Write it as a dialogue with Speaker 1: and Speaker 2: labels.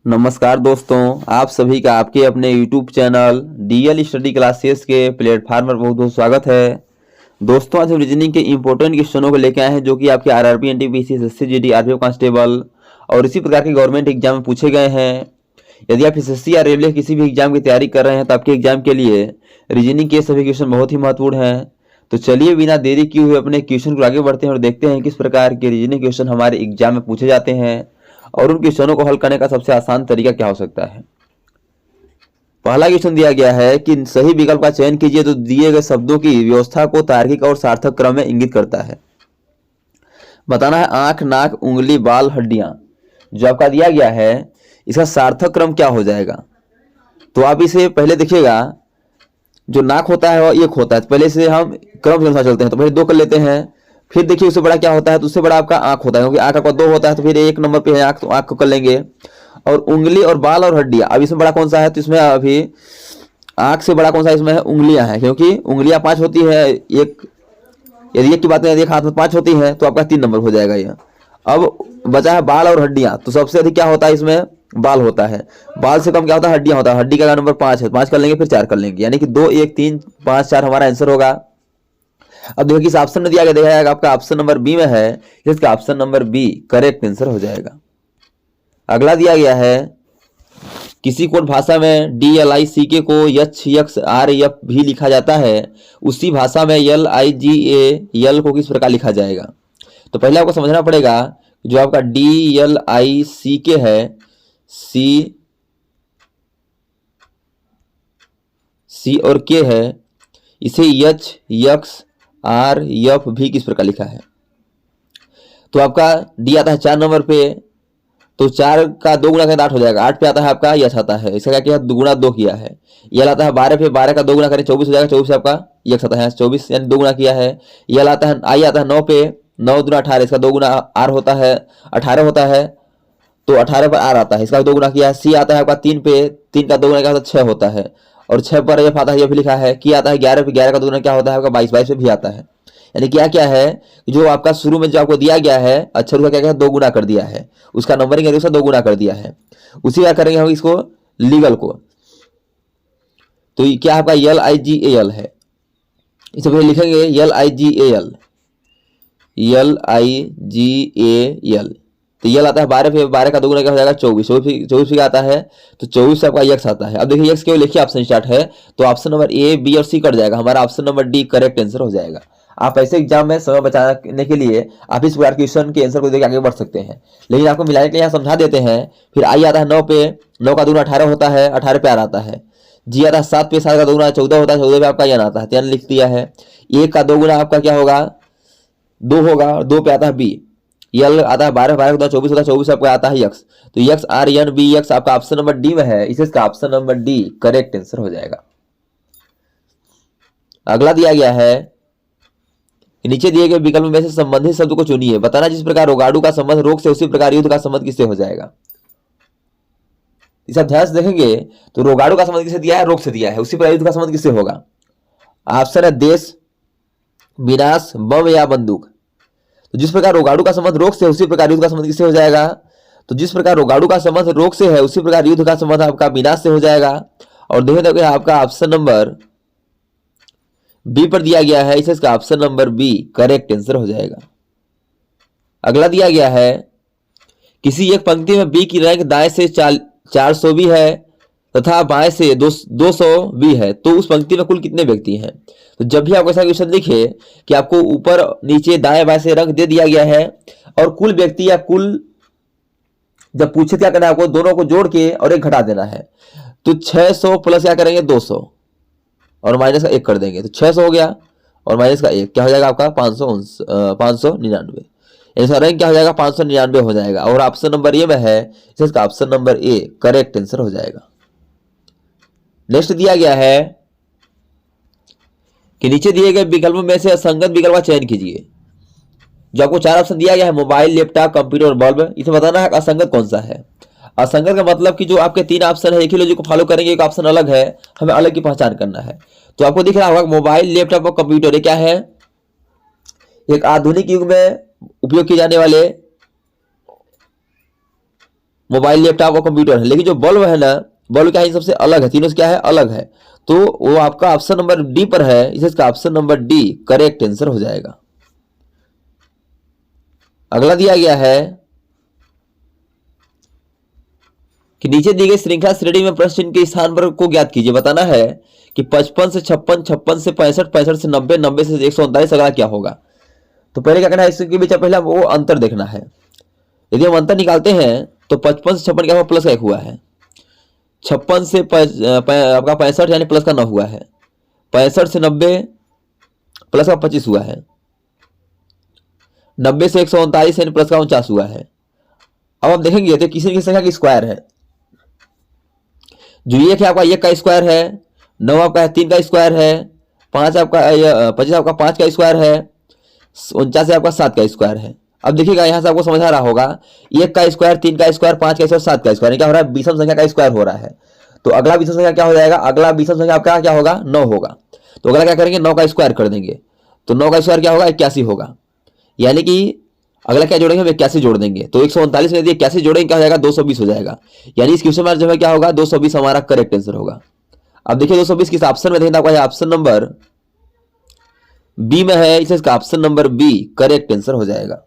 Speaker 1: नमस्कार दोस्तों, आप सभी का आपके अपने YouTube channel DL study classes के प्लेटफार्म पर बहुत बहुत स्वागत है। दोस्तों, आज हम रीजनिंग के इंपॉर्टेंट क्वेश्चनों को लेकर आए हैं जो कि आपके RRB, NTPC, SSC, GD, RPF constable और इसी प्रकार के गवर्नमेंट एग्जाम में पूछे गए हैं। यदि आप एसएससी या रेलवे किसी भी एग्जाम की तैयारी कर रहे हैं तो आपके एग्जाम के लिए रीजनिंग के सभी क्वेश्चन बहुत ही महत्वपूर्ण हैं। तो चलिए बिना देरी किए हुए अपने क्वेश्चन को आगे बढ़ते हैं और देखते हैं किस प्रकार के रीजनिंग क्वेश्चन हमारे एग्जाम में पूछे जाते हैं और उन क्वेश्चनों को हल करने का सबसे आसान तरीका क्या हो सकता है। पहला क्वेश्चन दिया गया है कि सही विकल्प का चयन कीजिए जो दिए गए शब्दों की व्यवस्था को तार्किक और सार्थक क्रम में इंगित करता है। बताना है आंख, नाक, उंगली, बाल, हड्डियां। जो आपका दिया गया है इसका सार्थक क्रम क्या हो जाएगा। तो आप इसे पहले देखिएगा, जो नाक होता है वह एक होता है, पहले से हम क्रम के अनुसार चलते हैं। तो पहले दो कर लेते हैं, फिर देखिए उससे बड़ा क्या होता है, तो उससे बड़ा आपका आंख होता है क्योंकि आंख का दो होता है। तो फिर एक नंबर पे है आंख, तो आंख को कर लेंगे। और उंगली और बाल और हड्डियां, अब इसमें बड़ा कौन सा है, तो इसमें अभी आंख से बड़ा कौन सा इसमें है, उंगलियां हैं, क्योंकि उंगलियां 5 होती है। एक यदि एक की बात करें, एक हाथ में 5 होती है तो आपका 3 नंबर हो जाएगा यह। अब बचा है बाल और हड्डियां, तो सबसे अधिक क्या होता है इसमें, बाल होता है। बाल से कम क्या होता है, हड्डियां होता है। हड्डी का नंबर 5 है, 5 कर लेंगे फिर 4 कर लेंगे, यानी कि 2, 1, 3, 5, 4 हमारा आंसर होगा। अब देखिए किस ऑप्शन में दिया गया, देखा जाएगा आपका ऑप्शन नंबर बी में है, इसका option number B correct answer हो जाएगा। अगला दिया गया है किसी कोड भाषा में DLICK को YXR भी लिखा जाता है, उसी भाषा में LIGAL को किस प्रकार लिखा जाएगा। तो पहले आपको समझना पड़ेगा जो आपका DLICK है, C और K है, इसे YXR भी किस प्रकार लिखा है। तो आपका डी आता है 4 नंबर पे, तो 4 का 2 गुना करें 8 हो जाएगा। 8 पे आता है आपका यक्स आता है, इसका क्या किया, 2 गुना 2 किया है। यल आता है 12 पे, 12 का 2 गुना करें 24 हो जाएगा। 24 से आपका यक्स आता है 24, यानी 2 गुना किया है। यल आता है आई आता है 9 पे, 9 दूना 18, इसका 2 गुना आर होता है, 18 होता है। तो 18 पर आर आता है, इसका 2 गुना किया है। सी आता है आपका 3 पे, 3 का 2 गुना क्या होता है, 6 होता है। और 6 पर एफ आता है, ये भी लिखा है। की आता है 11 पे, 11 का 2 गुना क्या होता है आपका 22, 22 पे भी आता है। यानी क्या क्या है, जो आपका शुरू में जो आपको दिया गया है अक्षर का क्या क्या 2 गुना कर दिया है, उसका नंबरिंग है उसका 2 गुना कर दिया है। उसी का करेंगे हम इसको लीगल को, तो ये क्या आपका LIGAL है, इसे पहले लिखेंगे LIGAL। तो यल आता है 12 पे, 12 का 2 गुना क्या हो जाएगा 24, 24 पे आता है, तो 24 से आपका यक्स आता है। अब देखिए यक्स केवल लिखिए, ऑप्शन स्टार्ट है, तो ऑप्शन नंबर ए, बी और सी कट जाएगा, हमारा option number D correct answer हो जाएगा। आप ऐसे एग्जाम में समय बचाने के लिए आप इस प्रकार क्वेश्चन के आंसर को देख आगे बढ़ सकते हैं, लेकिन आपको मिलाने के लिए यहाँ समझा देते हैं। फिर आई आता है 9 पे, 9 का 2 गुना 18 होता है, 18 पे आर आता है। जी आता है 7 पे, 7 का 2 गुना 14 होता है, 14 पे आपका यन आता है, यन लिख दिया है। 1 का 2 गुना आपका क्या होगा, 2 होगा, और 2 पे आता है बी। यल आता है 12, 12 का 24 होता है, 24 आपका आता है यक्स। तो यक्स आर एन बी यक्स आपका ऑप्शन नंबर डी में है, इसे इसका option number D correct answer हो जाएगा। अगला दिया गया है नीचे दिए गए विकल्प में से संबंधित शब्द को चुनिए। बताना जिस प्रकार रोगाड़ू का संबंध रोग से, उसी प्रकार युद्ध का संबंध किससे हो जाएगा। इस ध्यान से देखेंगे तो रोगाड़ू का संबंध किससे दिया है, रोग से दिया है, उसी प्रकार युद्ध का संबंध किससे होगा। ऑप्शन है देश, विनाश, बम या बंदूक। तो जिस प्रकार रोगाड़ू का संबंध रोग से, उसी प्रकार युद्ध का संबंध किससे हो जाएगा। तो जिस प्रकार रोगाड़ू का संबंध रोग से है, उसी प्रकार युद्ध का संबंध आपका विनाश से हो जाएगा। और देखिए आपका ऑप्शन नंबर बी पर दिया गया है, इसे इसका option number B correct answer हो जाएगा। अगला दिया गया है किसी एक पंक्ति में बी की रैंक दाएं से 400 भी है तथा बाएं से 200 भी है, तो उस पंक्ति में कुल कितने व्यक्ति हैं। तो जब भी आप ऐसा क्वेश्चन लिखे कि आपको ऊपर नीचे दाएं बाएं से रंग दे दिया गया है और कुल व्यक्ति या कुल जब पूछे क्या करना है, आपको दोनों को जोड़ के और एक घटा देना है। तो 600 प्लस क्या करेंगे 200 और माइनस का 1 कर देंगे, तो 600 हो गया और माइनस का 1 क्या हो जाएगा आपका 599। इसका रैंक क्या हो जाएगा 599 हो जाएगा। और ऑप्शन नंबर ए में है, इसका option number A correct answer हो जाएगा। नेक्स्ट दिया गया है कि नीचे दिए गए विकल्पों में से असंगत विकल्प का चयन कीजिए। जो आपको 4 ऑप्शन दिया गया है, मोबाइल, लैपटॉप, कंप्यूटर और बल्ब, इसे बताना है असंगत कौन सा है। असंगत का मतलब कि जो आपके 3 ऑप्शन है एक ही लॉजिक को फॉलो करेंगे, एक ऑप्शन अलग है, हमें अलग की पहचान करना है। तो आपको दिख रहा होगा मोबाइल, लैपटॉप और कंप्यूटर, ये क्या है, एक आधुनिक युग में उपयोग किए जाने वाले मोबाइल, लैपटॉप और कंप्यूटर है, लेकिन जो बल्ब है ना, बल्ब क्या है, इन सबसे अलग है, तीनों से क्या है, अलग है। तो वो आपका ऑप्शन नंबर डी पर है, इसे इसका option number D correct answer हो जाएगा। अगला दिया गया है कि नीचे दी गई श्रृंखला श्रेणी में प्रश्न चिन्ह के स्थान पर को ज्ञात कीजिए। बताना है कि 55 से 56, 56 से 65, 65 से 90, 90 से 139, अगला क्या होगा। तो पहले क्या करना है, इसके बीच पहले वो अंतर देखना है। यदि हम अंतर निकालते हैं तो 55 से 56 क्या हुआ, प्लस का 1 हुआ है। 56 से आपका 65 यानी प्लस का 9 हुआ है। 65 से 90 प्लस का 25 हुआ है। 90 से 139 यानी प्लस का 49 हुआ है। अब आप देखेंगे तो किसी न किसी संख्या की स्क्वायर है। जो एक है आपका 1 का स्क्वायर है, 9 आपका 3 का स्क्वायर है, 5 आपका 25 आपका 5 का स्क्वायर है, 49 आपका 7 का स्क्वायर है। अब देखिएगा यहां से आपको समझ आ रहा होगा, 1 का स्क्वायर, 3 का स्क्वायर, 5 का स्क्वायर, 7 का स्क्वायर, क्या हो रहा है, विषम संख्या का स्क्वायर हो रहा है। तो अगला विषम संख्या क्या हो जाएगा, अगला विषम संख्या आपका क्या होगा, 9 होगा। तो अगला क्या करेंगे, 9 का स्क्वायर कर देंगे। तो 9 का स्क्वायर क्या होगा, 81 होगा। यानी कि अगला क्या जोड़ेंगे, हम 81 जोड़ देंगे। तो 139 में यदि 81 जोड़ेंगे क्या हो जाएगा, 220 हो जाएगा। यानी इस क्वेश्चन में जो है क्या होगा, 220 हमारा करेक्ट आंसर होगा। अब देखिए 220 किस ऑप्शन में देखें, आपका ऑप्शन नंबर बी में है, इसे इसका option number B correct answer हो जाएगा।